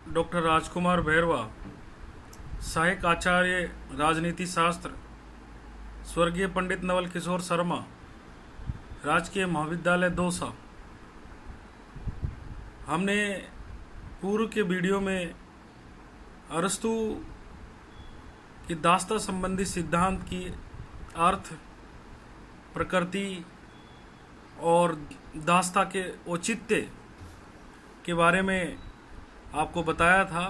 Doctor राजकुमार भैरवा, सहायक आचार्य राजनीति शास्त्र, स्वर्गीय पंडित नवल किशोर शर्मा, राजकीय महाविद्यालय दौसा। हमने पूर्व के वीडियो में अरस्तु की दास्ता संबंधी सिद्धांत की अर्थ, प्रकृति और दास्ता के औचित्य के बारे में आपको बताया था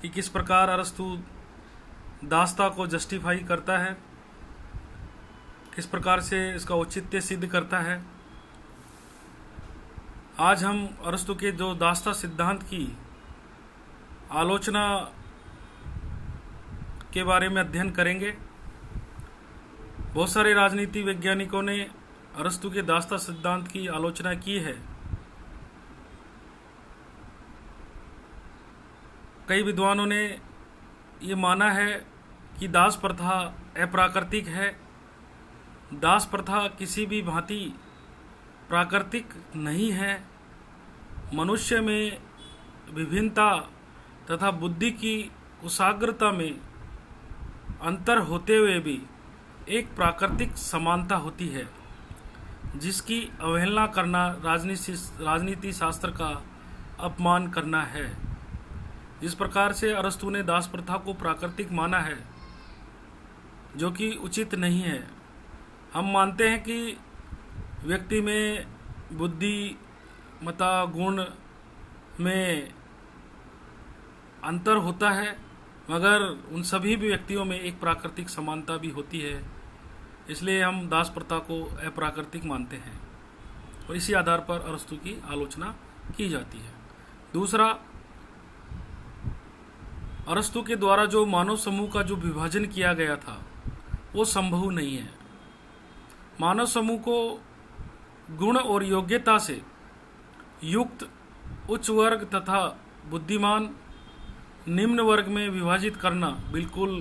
कि किस प्रकार अरस्तु दास्ता को जस्टिफाई करता है, किस प्रकार से इसका औचित्य सिद्ध करता है। आज हम अरस्तु के जो दास्ता सिद्धांत की आलोचना के बारे में अध्ययन करेंगे। बहुत सारे राजनीति वैज्ञानिकों ने अरस्तु के दास्ता सिद्धांत की आलोचना की है। कई विद्वानों ने ये माना है कि दास प्रथा अप्राकृतिक है। दास प्रथा किसी भी भांति प्राकृतिक नहीं है। मनुष्य में विभिन्नता तथा बुद्धि की कुशाग्रता में अंतर होते हुए भी एक प्राकृतिक समानता होती है, जिसकी अवहेलना करना राजनीति शास्त्र का अपमान करना है। जिस प्रकार से अरस्तु ने दास प्रथा को प्राकृतिक माना है, जो कि उचित नहीं है। हम मानते हैं कि व्यक्ति में बुद्धि, मता, गुण में अंतर होता है, मगर उन सभी भी व्यक्तियों में एक प्राकृतिक समानता भी होती है। इसलिए हम दास प्रथा को अप्राकृतिक मानते हैं और इसी आधार पर अरस्तु की आलोचना की जाती है। दूसरा, अरस्तु के द्वारा जो मानव समूह का जो विभाजन किया गया था वो संभव नहीं है। मानव समूह को गुण और योग्यता से युक्त उच्च वर्ग तथा बुद्धिमान निम्न वर्ग में विभाजित करना बिल्कुल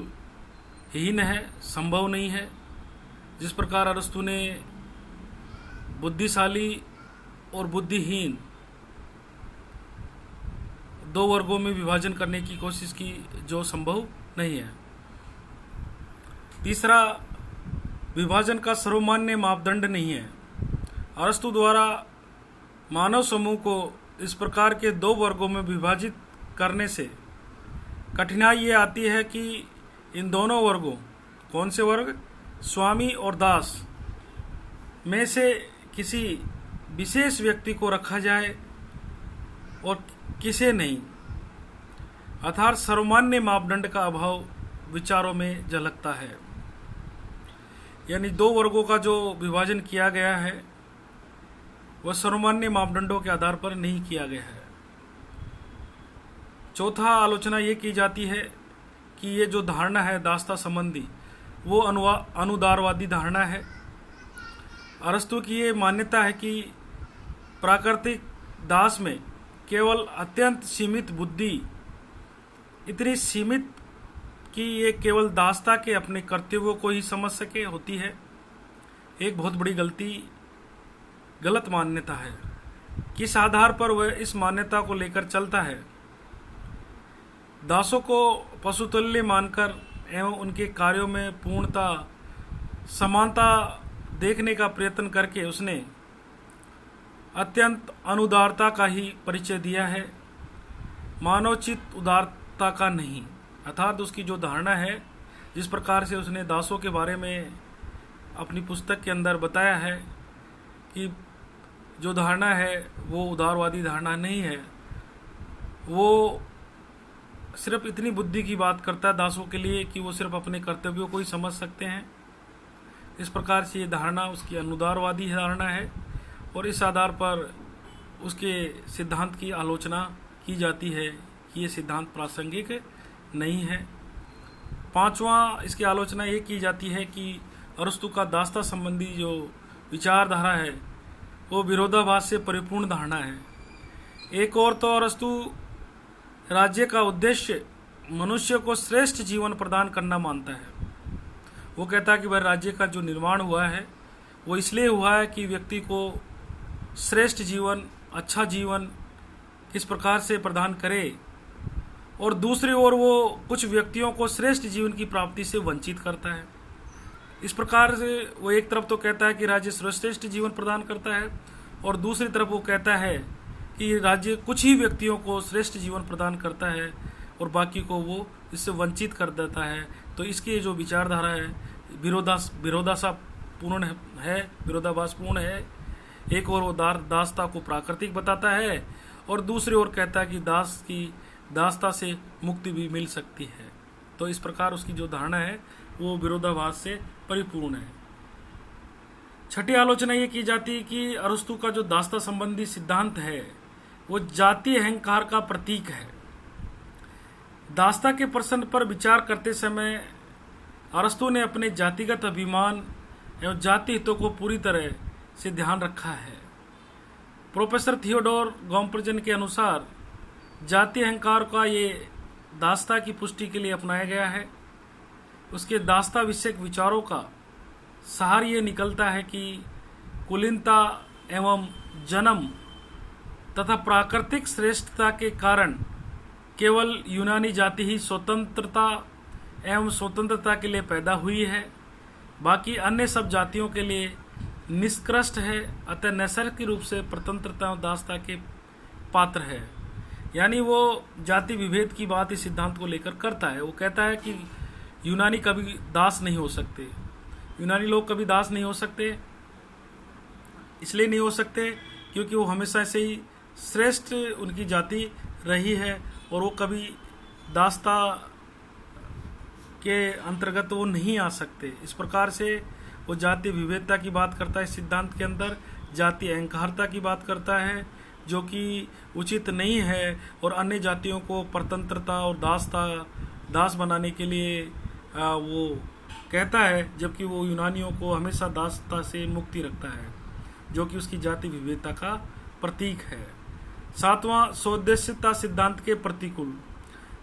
हीन है, संभव नहीं है। जिस प्रकार अरस्तु ने बुद्धिशाली और बुद्धिहीन दो वर्गों में विभाजन करने की कोशिश की, जो संभव नहीं है। तीसरा, विभाजन का सर्वमान्य मापदंड नहीं है। अरस्तु द्वारा मानव समूह को इस प्रकार के दो वर्गों में विभाजित करने से कठिनाई ये आती है कि इन दोनों वर्गों, कौन से वर्ग, स्वामी और दास में से किसी विशेष व्यक्ति को रखा जाए और किसे नहीं। अर्थात सर्वमान्य मापदंड का अभाव विचारों में झलकता है। यानी दो वर्गों का जो विभाजन किया गया है वह सर्वमान्य मापदंडों के आधार पर नहीं किया गया है। चौथा, आलोचना ये की जाती है कि ये जो धारणा है दास्ता संबंधी, वो अनुदारवादी धारणा है। अरस्तु की ये मान्यता है कि प्राकृतिक दास में केवल अत्यंत सीमित बुद्धि, इतनी सीमित कि ये केवल दास्ता के अपने कर्तव्यों को ही समझ सके, होती है। एक बहुत बड़ी गलत मान्यता है। किस आधार पर वह इस मान्यता को लेकर चलता है? दासों को पशुतुल्य मानकर एवं उनके कार्यों में पूर्णता, समानता देखने का प्रयत्न करके उसने अत्यंत अनुदारता का ही परिचय दिया है, मानवोचित उदारता का नहीं। अर्थात उसकी जो धारणा है, जिस प्रकार से उसने दासों के बारे में अपनी पुस्तक के अंदर बताया है कि जो धारणा है वो उदारवादी धारणा नहीं है। वो सिर्फ इतनी बुद्धि की बात करता है दासों के लिए कि वो सिर्फ अपने कर्तव्यों को ही समझ सकते हैं। इस प्रकार से ये धारणा उसकी अनुदारवादी धारणा है और इस आधार पर उसके सिद्धांत की आलोचना की जाती है कि ये सिद्धांत प्रासंगिक नहीं है। पांचवा, इसकी आलोचना ये की जाती है कि अरस्तु का दास्ता संबंधी जो विचारधारा है वो विरोधाभास से परिपूर्ण धारणा है। एक और तो अरस्तु राज्य का उद्देश्य मनुष्य को श्रेष्ठ जीवन प्रदान करना मानता है। वो कहता है कि वह राज्य का जो निर्माण हुआ है वो इसलिए हुआ है कि व्यक्ति को श्रेष्ठ जीवन, अच्छा जीवन किस प्रकार से प्रदान करे, और दूसरी ओर वो कुछ व्यक्तियों को श्रेष्ठ जीवन की प्राप्ति से वंचित करता है। इस प्रकार से वो एक तरफ तो कहता है कि राज्य सर्वश्रेष्ठ जीवन प्रदान करता है, और दूसरी तरफ वो कहता है कि राज्य कुछ ही व्यक्तियों को श्रेष्ठ जीवन प्रदान करता है और बाकी को वो इससे वंचित कर देता है। तो इसकी जो विचारधारा है विरोधाभासपूर्ण है। एक और वो दासता को प्राकृतिक बताता है और दूसरी ओर कहता है कि दासता से मुक्ति भी मिल सकती है। तो इस प्रकार उसकी जो धारणा है वो विरोधाभास से परिपूर्ण है। छठी आलोचना ये की जाती है कि अरस्तु का जो दासता संबंधी सिद्धांत है वो जाति अहंकार का प्रतीक है। दासता के प्रश्न पर विचार करते समय अरस्तु ने अपने जातिगत अभिमान एवं जाति हितों को पूरी तरह से ध्यान रखा है। प्रोफेसर थियोडोर गॉम्पर्जन के अनुसार जाति अहंकार का ये दासता की पुष्टि के लिए अपनाया गया है। उसके दासता विषयक विचारों का सार ये निकलता है कि कुलीनता एवं जन्म तथा प्राकृतिक श्रेष्ठता के कारण केवल यूनानी जाति ही स्वतंत्रता के लिए पैदा हुई है, बाकी अन्य सब जातियों के लिए निष्कृष्ट है, अतः नैसर्गिक रूप से स्वतंत्रता और दासता के पात्र है। यानी वो जाति विभेद की बात इस सिद्धांत को लेकर करता है। वो कहता है कि यूनानी कभी दास नहीं हो सकते, यूनानी लोग कभी दास नहीं हो सकते। इसलिए नहीं हो सकते क्योंकि वो हमेशा से ही श्रेष्ठ उनकी जाति रही है और वो कभी दासता के अंतर्गत वो नहीं आ सकते। इस प्रकार से वो जाति विभेदता की बात करता है। इस सिद्धांत के अंदर जाति अहंकारता की बात करता है जो कि उचित नहीं है और अन्य जातियों को परतंत्रता और दास बनाने के लिए वो कहता है, जबकि वो यूनानियों को हमेशा दासता से मुक्ति रखता है जो कि उसकी जाति विविधता का प्रतीक है। सातवां, स्वोद्देश्यता सिद्धांत के प्रतिकूल।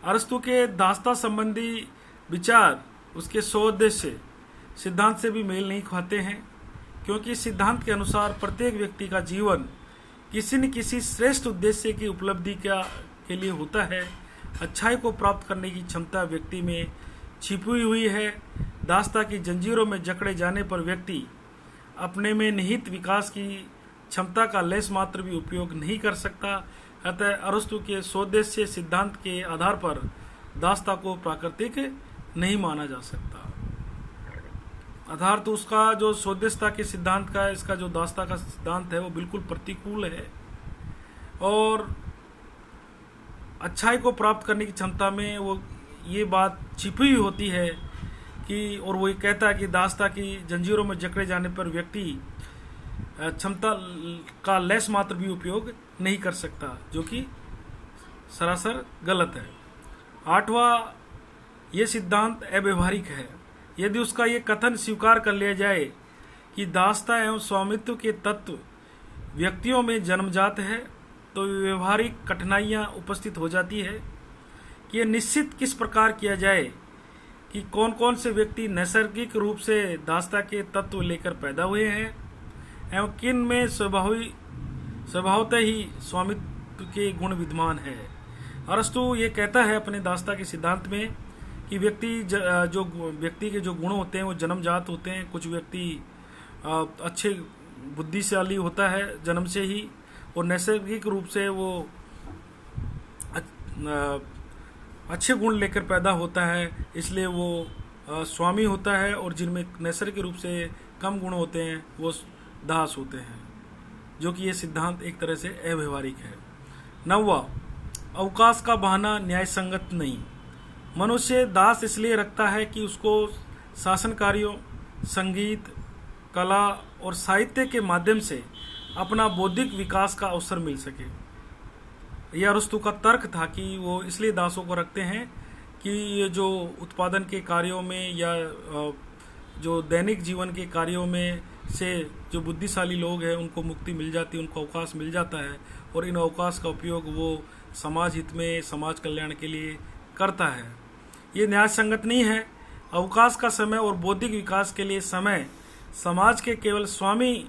अरस्तु के दासता संबंधी विचार उसके स्वोद्देश्य सिद्धांत से भी मेल नहीं खाते हैं, क्योंकि इस सिद्धांत के अनुसार प्रत्येक व्यक्ति का जीवन किसी न किसी श्रेष्ठ उद्देश्य की उपलब्धि के लिए होता है। अच्छाई को प्राप्त करने की क्षमता व्यक्ति में छिपी हुई है। दासता की जंजीरों में जकड़े जाने पर व्यक्ति अपने में निहित विकास की क्षमता का लेस मात्र भी उपयोग नहीं कर सकता। अतः अरस्तु के स्वोद्देश्य सिद्धांत के आधार पर दासता को प्राकृतिक नहीं माना जा सकता। आधार तो उसका जो स्वोद्देश्यता के सिद्धांत का है, इसका जो दासता का सिद्धांत है वो बिल्कुल प्रतिकूल है और अच्छाई को प्राप्त करने की क्षमता में वो ये बात छिपी हुई होती है कि, और वो ये कहता है कि दासता की जंजीरों में जकड़े जाने पर व्यक्ति क्षमता का लेस मात्र भी उपयोग नहीं कर सकता, जो कि सरासर गलत है। आठवां, ये सिद्धांत अव्यवहारिक है। यदि उसका ये कथन स्वीकार कर लिया जाए कि दासता एवं स्वामित्व के तत्व व्यक्तियों में जन्मजात है, तो व्यवहारिक कठिनाइयां उपस्थित हो जाती है कि यह निश्चित किस प्रकार किया जाए कि कौन कौन से व्यक्ति नैसर्गिक रूप से दासता के तत्व लेकर पैदा हुए हैं एवं किन में स्वभावतः ही स्वामित्व के गुण विद्यमान है। अरस्तु ये कहता है अपने दासता के सिद्धांत में कि व्यक्ति के जो गुण होते हैं वो जन्मजात होते हैं। कुछ व्यक्ति अच्छे बुद्धिशाली होता है जन्म से ही, और नैसर्गिक रूप से वो अच्छे गुण लेकर पैदा होता है, इसलिए वो स्वामी होता है, और जिनमें नैसर्गिक रूप से कम गुण होते हैं वो दास होते हैं, जो कि ये सिद्धांत एक तरह से अव्यवहारिक है। नौवां, अवकाश का बहाना न्याय संगत नहीं। मनुष्य दास इसलिए रखता है कि उसको शासन कार्यों, संगीत, कला और साहित्य के माध्यम से अपना बौद्धिक विकास का अवसर मिल सके। यह अरस्तु का तर्क था कि वो इसलिए दासों को रखते हैं कि ये जो उत्पादन के कार्यों में या जो दैनिक जीवन के कार्यों में से जो बुद्धिशाली लोग हैं उनको मुक्ति मिल जाती है, उनको अवकाश मिल जाता है, और इन अवकाश का उपयोग वो समाज हित में, समाज कल्याण के लिए करता है। ये न्याय संगत नहीं है। अवकाश का समय और बौद्धिक विकास के लिए समय समाज के केवल स्वामी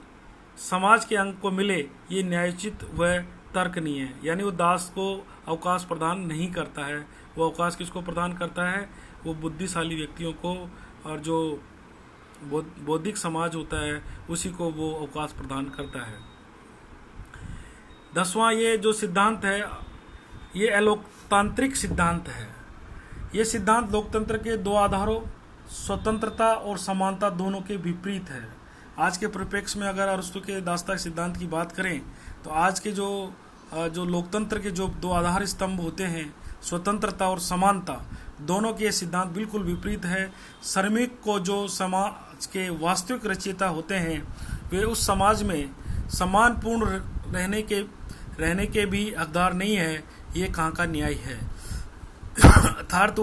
समाज के अंग को मिले, ये न्यायोचित व तर्कनीय है, यानी वो दास को अवकाश प्रदान नहीं करता है। वो अवकाश किसको प्रदान करता है? वो बुद्धिशाली व्यक्तियों को, और जो बौद्धिक समाज होता है उसी को वो अवकाश प्रदान करता है। 10वां ये जो सिद्धांत है ये अलोकतांत्रिक सिद्धांत है। ये सिद्धांत लोकतंत्र के दो आधारों स्वतंत्रता और समानता दोनों के विपरीत है। आज के परिप्रेक्ष्य में अगर अरस्तु के दासता सिद्धांत की बात करें तो आज के जो लोकतंत्र के जो दो आधार स्तंभ होते हैं, स्वतंत्रता और समानता, दोनों के सिद्धांत बिल्कुल विपरीत है। श्रमिक को जो समाज के वास्तविक रचयिता होते हैं वे उस समाज में सम्मानपूर्ण रहने के भी हकदार नहीं है, ये कहाँ का न्याय है। अर्थात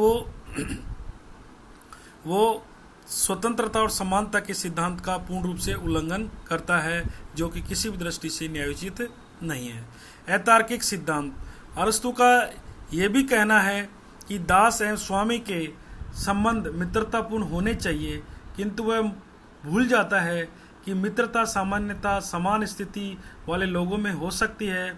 वो स्वतंत्रता और समानता के सिद्धांत का पूर्ण रूप से उल्लंघन करता है, जो कि किसी भी दृष्टि से न्यायोचित नहीं है। अतार्किक सिद्धांत, अरस्तु का यह भी कहना है कि दास एवं स्वामी के संबंध मित्रतापूर्ण होने चाहिए, किंतु वह भूल जाता है कि मित्रता सामान्यतः समान स्थिति वाले लोगों में हो सकती है,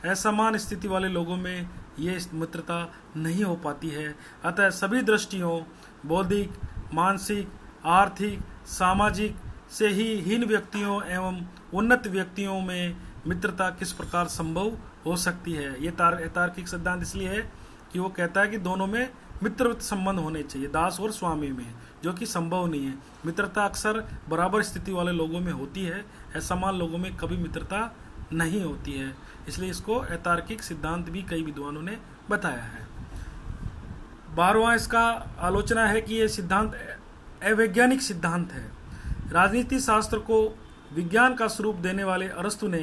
असमान स्थिति वाले लोगों में ये मित्रता नहीं हो पाती है। अतः सभी दृष्टियों, बौद्धिक, मानसिक, आर्थिक, सामाजिक से ही हीन व्यक्तियों एवं उन्नत व्यक्तियों में मित्रता किस प्रकार संभव हो सकती है। ये तार्किक सिद्धांत इसलिए है कि वो कहता है कि दोनों में मित्रवत संबंध होने चाहिए, दास और स्वामी में, जो कि संभव नहीं है। मित्रता अक्सर बराबर स्थिति वाले लोगों में होती है, असमान लोगों में कभी मित्रता नहीं होती है। इसलिए इसको अतार्किक सिद्धांत भी कई विद्वानों ने बताया है। 12वां इसका आलोचना है कि यह सिद्धांत अवैज्ञानिक सिद्धांत है। राजनीति शास्त्र को विज्ञान का स्वरूप देने वाले अरस्तु ने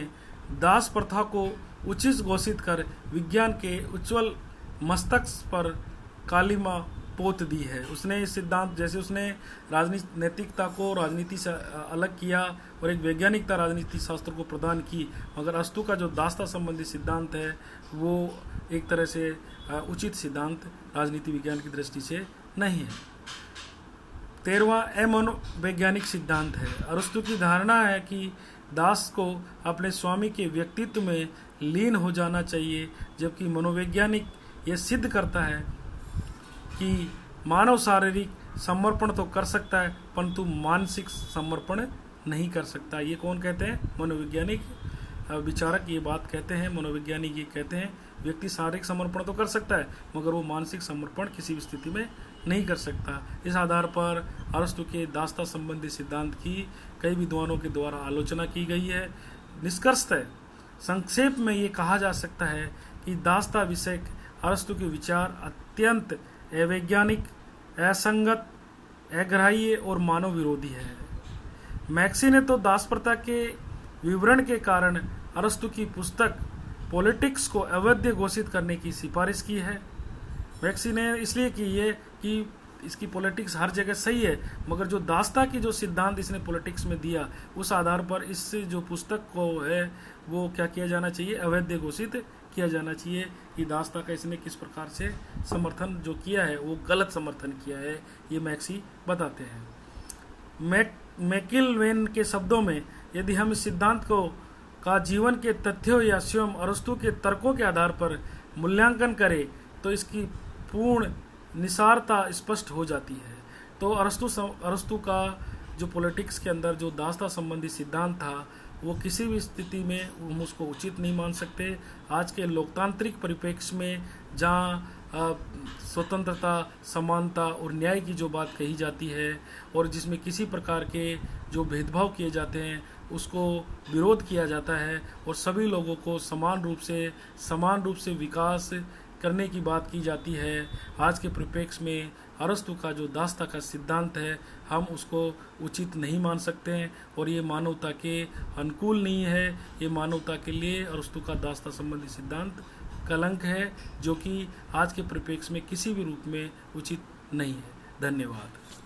दास प्रथा को उचित घोषित कर विज्ञान के उज्ज्वल मस्तक पर कालिमा पोत दी है। उसने इस सिद्धांत, जैसे उसने राजनीतिकता को राजनीति से अलग किया और एक वैज्ञानिकता राजनीति शास्त्र को प्रदान की, मगर अरस्तु का जो दासता संबंधी सिद्धांत है वो एक तरह से उचित सिद्धांत राजनीति विज्ञान की दृष्टि से नहीं है। 13वां अमनोवैज्ञानिक सिद्धांत है। अरस्तु की धारणा है कि दास को अपने स्वामी के व्यक्तित्व में लीन हो जाना चाहिए, जबकि मनोवैज्ञानिक यह सिद्ध करता है कि मानव शारीरिक समर्पण तो कर सकता है परंतु मानसिक समर्पण नहीं कर सकता। ये कौन कहते हैं? मनोवैज्ञानिक विचारक ये बात कहते हैं, मनोवैज्ञानिक ये कहते हैं व्यक्ति शारीरिक समर्पण तो कर सकता है मगर वो मानसिक समर्पण किसी भी स्थिति में नहीं कर सकता। इस आधार पर अरस्तु के दासता संबंधी सिद्धांत की कई विद्वानों के द्वारा आलोचना की गई है। निष्कर्षतः संक्षेप में ये कहा जा सकता है कि दासता विषय अरस्तु के विचार अत्यंत अवैज्ञानिक, असंगत, अग्राह्य और मानव विरोधी है। मैक्सी ने तो दास प्रथा के विवरण के कारण अरस्तु की पुस्तक पॉलिटिक्स को अवैध घोषित करने की सिफारिश की है। मैक्सी ने इसलिए की है कि इसकी पॉलिटिक्स हर जगह सही है, मगर जो दासता की जो सिद्धांत इसने पॉलिटिक्स में दिया उस आधार पर इस जो पुस्तक को है वो क्या किया जाना चाहिए? अवैध घोषित किया जाना चाहिए कि दासता का इसने किस प्रकार से समर्थन जो किया है वो गलत समर्थन किया है, ये मैक्सी बताते हैं। मैकिलवेन के शब्दों में यदि हम इस सिद्धांत को का जीवन के तथ्यों या स्वयं अरस्तु के तर्कों के आधार पर मूल्यांकन करें तो इसकी पूर्ण निसारता स्पष्ट हो जाती है। तो अरस्तु का जो पॉलिटिक्स के अंदर जो दासता संबंधी सिद्धांत था वो किसी भी स्थिति में हम उसको उचित नहीं मान सकते। आज के लोकतांत्रिक परिप्रेक्ष्य में जहाँ स्वतंत्रता, समानता और न्याय की जो बात कही जाती है और जिसमें किसी प्रकार के जो भेदभाव किए जाते हैं उसको विरोध किया जाता है और सभी लोगों को समान रूप से विकास करने की बात की जाती है, आज के परिप्रेक्ष्य में अरस्तु का जो दासता का सिद्धांत है हम उसको उचित नहीं मान सकते हैं और ये मानवता के अनुकूल नहीं है। ये मानवता के लिए अरस्तु का दासता संबंधी सिद्धांत कलंक है, जो कि आज के परिप्रेक्ष्य में किसी भी रूप में उचित नहीं है। धन्यवाद।